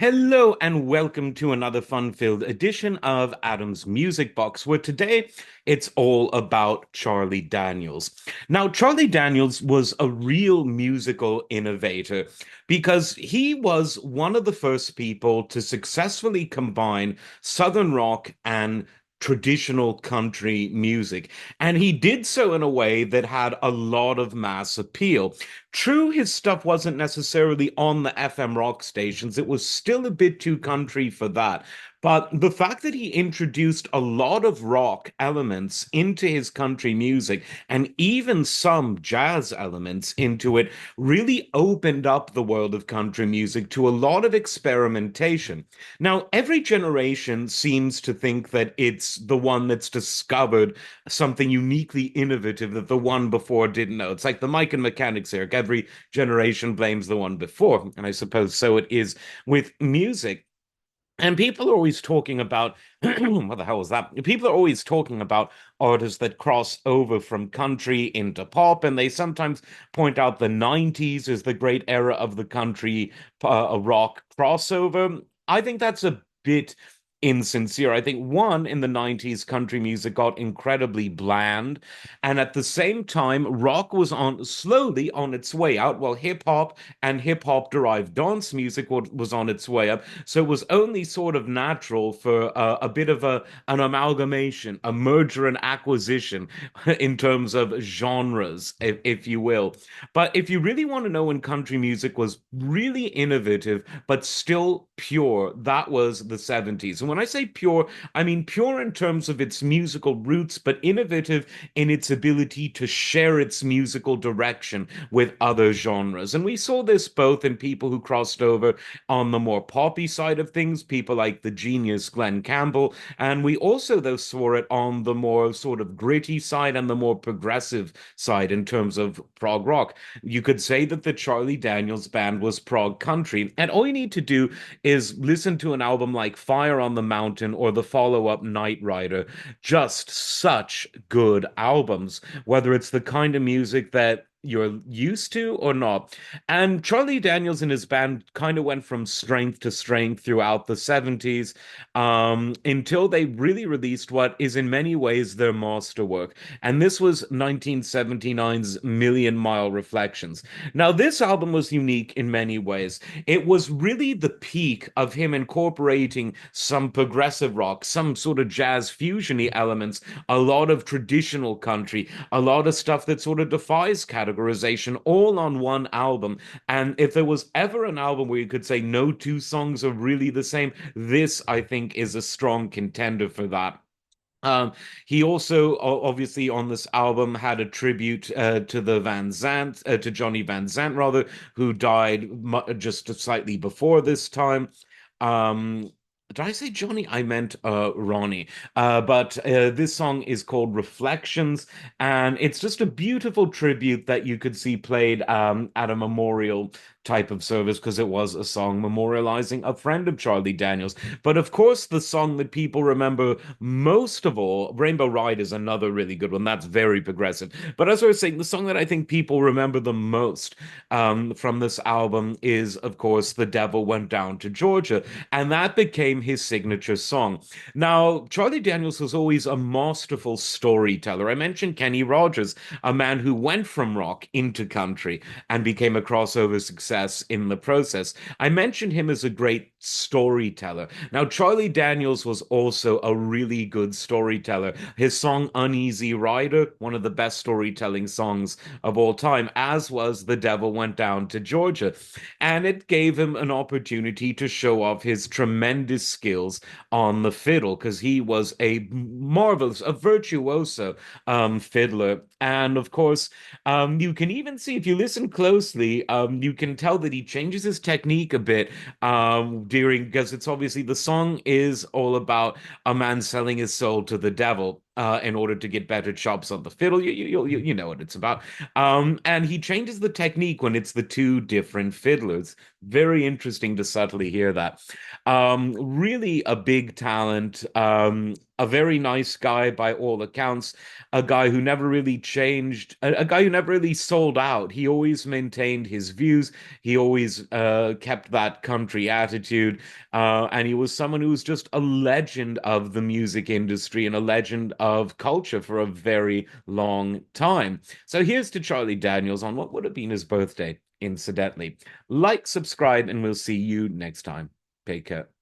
Hello and welcome to another fun-filled edition of Adam's Music Box, where today it's all about Charlie Daniels. Now, Charlie Daniels was a real musical innovator because he was one of the first people to successfully combine Southern rock and traditional country music. And he did so in a way that had a lot of mass appeal. True, his stuff wasn't necessarily on the FM rock stations. It was still a bit too country for that. But the fact that he introduced a lot of rock elements into his country music and even some jazz elements into it really opened up the world of country music to a lot of experimentation. Now, every generation seems to think that it's the one that's discovered something uniquely innovative that the one before didn't know. It's like the Mike and Mechanics here. Every generation blames the one before. And I suppose so it is with music. And people are always talking about what the hell was that? People are always talking about artists that cross over from country into pop, and they sometimes point out the 90s is the great era of the country rock crossover. I think that's a bit insincere. I think one, in the 90s, country music got incredibly bland, and at the same time, rock was on slowly on its way out, while hip hop and hip hop derived dance music was on its way up. So it was only sort of natural for a bit of an amalgamation, a merger and acquisition in terms of genres, if you will. But if you really want to know when country music was really innovative, but still pure, that was the 70s. And when I say pure, I mean pure in terms of its musical roots, but innovative in its ability to share its musical direction with other genres. And we saw this both in people who crossed over on the more poppy side of things, people like the genius Glenn Campbell. And we also, though, saw it on the more sort of gritty side and the more progressive side in terms of prog rock. You could say that the Charlie Daniels band was prog country. And all you need to do is listen to an album like Fire on the Mountain or the follow-up Knight Rider. Just such good albums, whether it's the kind of music that you're used to or not. And Charlie Daniels and his band kind of went from strength to strength throughout the 70s until they really released what is in many ways their masterwork. And this was 1979's Million Mile Reflections. Now, this album was unique in many ways. It was really the peak of him incorporating some progressive rock, some sort of jazz fusiony elements, a lot of traditional country, a lot of stuff that sort of defies categorization, all on one album. And if there was ever an album where you could say no two songs are really the same, this, I think, is a strong contender for that. Um, he also obviously on this album had a tribute to the Van Zant, to Johnny Van Zant rather, who died just slightly before this time. Um, did I say Johnny? I meant Ronnie. But this song is called Reflections, and it's just a beautiful tribute that you could see played at a memorial type of service because it was a song memorializing a friend of Charlie Daniels. But of course, the song that people remember most of all, Rainbow Ride is another really good one. That's very progressive. But as I was saying, the song that I think people remember the most from this album is, of course, The Devil Went Down to Georgia. And that became his signature song. Now, Charlie Daniels was always a masterful storyteller. I mentioned Kenny Rogers, a man who went from rock into country and became a crossover success in the process. I mentioned him as a great storyteller. Now, Charlie Daniels was also a really good storyteller. His song Uneasy Rider, one of the best storytelling songs of all time, as was The Devil Went Down to Georgia. And it gave him an opportunity to show off his tremendous skills on the fiddle because he was a marvelous, a virtuoso fiddler. And of course, you can even see if you listen closely, you can tell that he changes his technique a bit during because it's obviously the song is all about a man selling his soul to the devil. in order to get better chops on the fiddle. You know what it's about. And he changes the technique when it's the two different fiddlers. Very interesting to subtly hear that. Really a big talent. A very nice guy by all accounts, a guy who never really changed, a guy who never really sold out. He always maintained his views. He always kept that country attitude. And he was someone who was just a legend of the music industry and a legend of culture for a very long time. So here's to Charlie Daniels on what would have been his birthday, incidentally. Like, subscribe, and we'll see you next time. Take care.